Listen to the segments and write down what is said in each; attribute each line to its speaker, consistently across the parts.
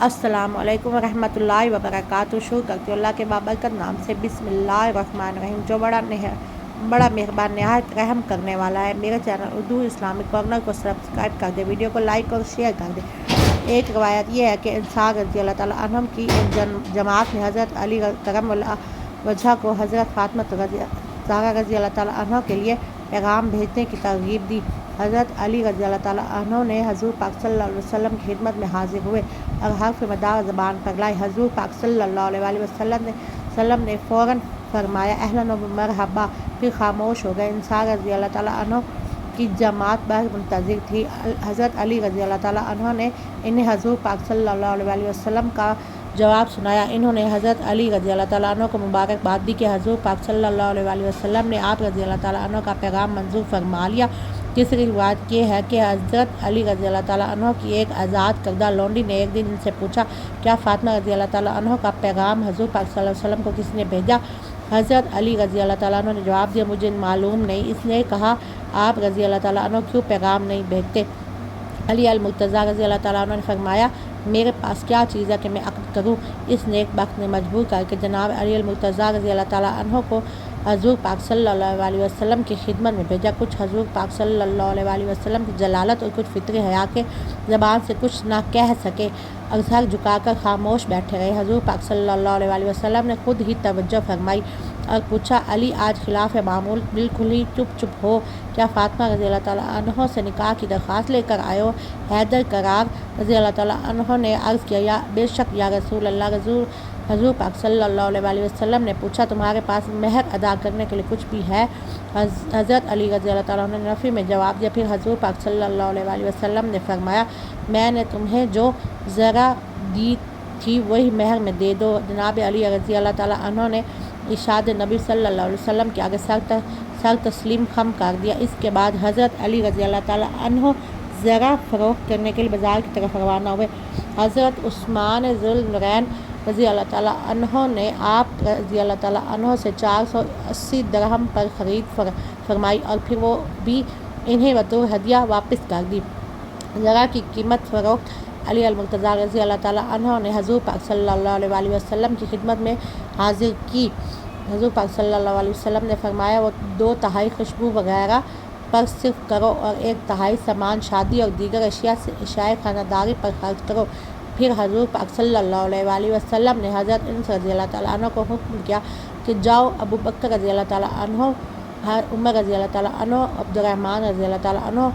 Speaker 1: अस्सलामु अलैकुम वरहमतुल्लाहि वबरकातुहू। शुरू करती हूँ अल्लाह के बाबरकत नाम से। बिस्मिल्लाहिर्रहमानिर्रहीम। जो बड़ा मेहरबान नहायत रहम करने वाला है। मेरे चैनल उर्दू इस्लामिक कॉर्नर को सब्सक्राइब कर दे, वीडियो को लाइक और शेयर कर दे। एक रवायत ये है कि इंसार रज़ी अल्लाह ताला अन्हुम की एक जमात ने हज़रत अली करम वजह को हज़रत फातिमा ज़हरा रज़ी अल्लाह ताला अन्हा के लिए पैगाम भेजने की तरगीब दी। हज़रत अली रज़ी अल्लाह ताला अन्हु ने हज़ूर पाक सल्लल्लाहु अलैहि वसल्लम की खिदमत में हाजिर हुए और हर्फ मदार ज़बान पर लाए। हज़ूर पाक सल्लल्लाहु अलैहि वसल्लम ने फ़ौरन फरमाया अहलन व मरहबा, फिर खामोश हो गए। इंसार रज़ी अल्लाह ताला अन्हु की जमात बाहर मुंतज़िर थी। हज़रत अली रज़ी अल्लाह ताला अन्हु ने इन्हें हज़ूर पाक सल्लल्लाहु अलैहि वसल्लम का जवाब सुनाया। इन्होंने हज़रत अली रज़ी अल्लाह ताला अन्हु को मुबारकबाद दी कि हज़ूर पाक सल्लल्लाहु अलैहि वसल्लम ने आप रज़ी अल्लाह ताला अन्हु का पैगाम मंजूर फरमा लिया। तीसरी रिवायत ये है कि हज़रत अली रज़ी अल्लाह ताला अन्हु की एक आज़ाद करदा लौंडी ने एक दिन इनसे पूछा, क्या फातिमा रज़ी अल्लाह ताला अन्हु का पैगाम हज़ूर पाक सल्लल्लाहु अलैहि वसल्लम को किसने भेजा? हज़रत अली रज़ी अल्लाह ताला अन्हु ने जवाब दिया, मुझे मालूम नहीं। इसने कहा, आप रज़ी अल्लाह ताला अन्हु क्यों पैगाम नहीं भेजते? अली अल मुर्तज़ा रज़ी अल्लाह ताला अन्हु ने फरमाया, मेरे पास क्या चीज़ है कि मैं अक़्द करूँ? इस नेक बख्त ने मजबूर करके जनाब अली अल मुर्तज़ा रज़ी अल्लाह ताला अन्हु को हज़ूर पाक सल्लल्लाहु अलैहि वसल्लम की खिदमत में भेजा। कुछ हज़ूर पाक सल्लल्लाहु अलैहि वसल्लम की जलालत और कुछ फितरी हया के ज़बान से कुछ ना कह सके और सर झुकाकर खामोश बैठे रहे। हज़ूर पाक सल्लल्लाहु अलैहि वसल्लम ने खुद ही तवज्जो फरमाई और पूछा, अली आज खिलाफ मामूल बिल्कुल ही चुप हो, क्या फातिमा रज़ी अल्लाह ताला अन्हु से निकाह की दरख्वास्त लेकर आए हो? हैदर करार रज़ी अल्लाह ताला अन्हु ने अर्ज़ किया, या बेशक या रसूल अल्लाह। हज़ूर पाक सल्लल्लाहु अलैहि वसल्लम ने पूछा, तुम्हारे पास महर अदा करने के लिए कुछ भी है? हज़रत अली रज़ी अल्लाह ताला अन्हु ने नफ़ी में जवाब दिया। फिर हज़ूर पाक सल्लल्लाहु अलैहि वसल्लम ने फरमाया, मैंने तुम्हें जो ज़रा दी थी वही महर में दे दो। जनाब अली रज़ी अल्लाह ताला अन्हु ने इरशाद नबी सल्लल्लाहु अलैहि वसल्लम के आगे सर तस्लीम खम कर दिया। इसके बाद हज़रत अली रज़ी अल्लाह ताला अन्हु ज़रा फ़रोख्त करने के लिए बाज़ार की तरफ रवाना हुए। हज़रत उस्मान ज़ुल नूरैन रज़ी अल्लाह ताला अन्हु ने आप रज़ी अल्लाह ताला अन्हु से 480 दरहम पर ख़रीद फरमाई और फिर वो भी इन्हें बतौर हदिया वापस कर दी। ज़रा की कीमत फ़रोख्त अली अल मुर्तज़ा रज़ी अल्लाह ताला अन्हु ने हज़ूर पाक सल्लल्लाहु अलैहि वसल्लम की खिदमत में हाजिर की। हज़ूर पाक सल्लल्लाहु अलैहि वसल्लम ने फरमाया, वो 2/3 खुशबू वगैरह पर सिर्फ करो और 1/3 सामान शादी और दीगर अशियाए खानादारी पर खर्च करो। फिर हज़ूर पाक सल्लल्लाहु अलैहि वसल्लम ने हज़रत अनस रज़ी अल्लाह ताला अन्हु को हुक्म किया कि जाओ अबू बकर रज़ी अल्लाह ताला अन्हु, उमर रज़ी अल्लाह ताला अन्हु, अब्दुर्रहमान रज़ी अल्लाह ताला अन्हु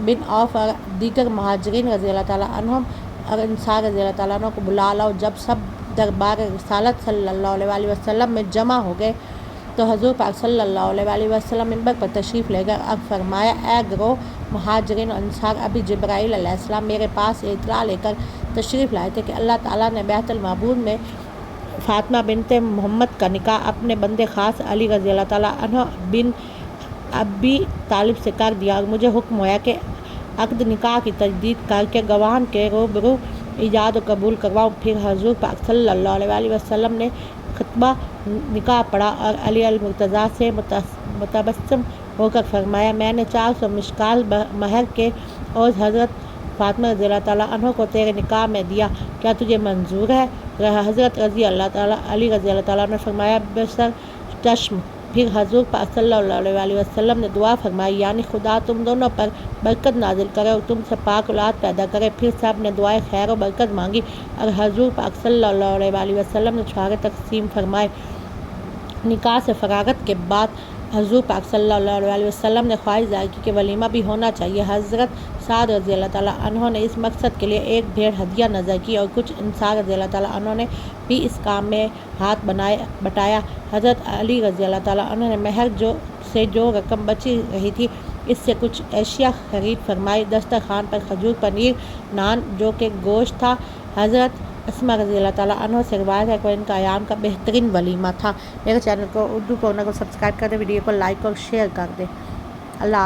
Speaker 1: बिन औफ और दीगर महाजरीन रज़ी अल्लाह ताला अन्हुम और इंसार रज़ी अल्लाह ताला अन्हु को बुला लाओ। जब सब दरबार रिसालत सल्लल्लाहु अलैहि वसल्लम में जमा हो गए तो हज़ूर पाक सल्लल्लाहु अलैहि वसल्लम मिंबर पर तशरीफ़ ले गए और फरमाया, ए गिरोह महाजरीन और अंसार, अभी जिब्राईल अलैहिस्सलाम मेरे पास इत्तला लेकर तशरीफ़ लाए थे कि अल्लाह ताला ने बैतुल मामूर में फातिमा बिनते मोहम्मद का निकाह अपने बंदे ख़ास अली रज़ी अल्लाह ताला अन्हु बिन अबी तालिब से कर दिया और मुझे हुक्म हुआ कि अक़्द निकाह की तजदीद करके गवाहन के रूबरू इजाद कबूल करवाऊँ। फिर हज़ूर पाक सल्लल्लाहु अलैहि वसल्लम ने खुतबा निकाह पढ़ा और अली अल मुर्तज़ा से मुतबस्सम होकर फरमाया, मैंने 400 मिशकाल महर के और हज़रत फातिमा रज़ी अल्लाह ताला अन्हु को तेरे निकाह में दिया, क्या तुझे मंजूर है? हज़रत अली रज़ी अल्लाह ताला ने फरमाया, बेसर चश्म। फिर हज़ूर पाक सल्लल्लाहु अलैहि वसल्लम ने दुआ फरमाई, यानी खुदा तुम दोनों पर बरकत नाजिल करे और तुमसे पाक औलाद पैदा करे। फिर सब ने दुआए खैर और बरकत मांगी और हज़ूर पाक सल्लल्लाहु अलैहि वसल्लम ने छुहारे तकसीम फरमाए। निकाह से फरागत के बाद हज़ूर पाक सल्लल्लाहु अलैहि वसल्लम ने ख्वाहिश ज़ाहिर की कि वलीमा भी होना चाहिए। हज़रत साद रज़ी अल्लाह ताला अन्हु ने इस मकसद के लिए एक भेड़ हदिया नज़र की और कुछ इंसार रज़ी अल्लाह ताला अन्हु ने भी इस काम में हाथ बटाया। हज़रत अली रज़ी अल्लाह ताला अन्हु ने महर जो रकम बची रही थी इससे कुछ एशिया खरीद फरमाई। दस्तरखान पर खजूर, पनीर, नान जो कि गोश्त था। हज़रत अस्मा रज़ी अल्लाह ताला अन्हु से रिवायत है कि इनका आयाम का बेहतरीन वलीमा था। मेरे चैनल को उर्दू कॉर्नर को सब्सक्राइब कर दे, वीडियो को लाइक और शेयर कर दे। अल्लाह।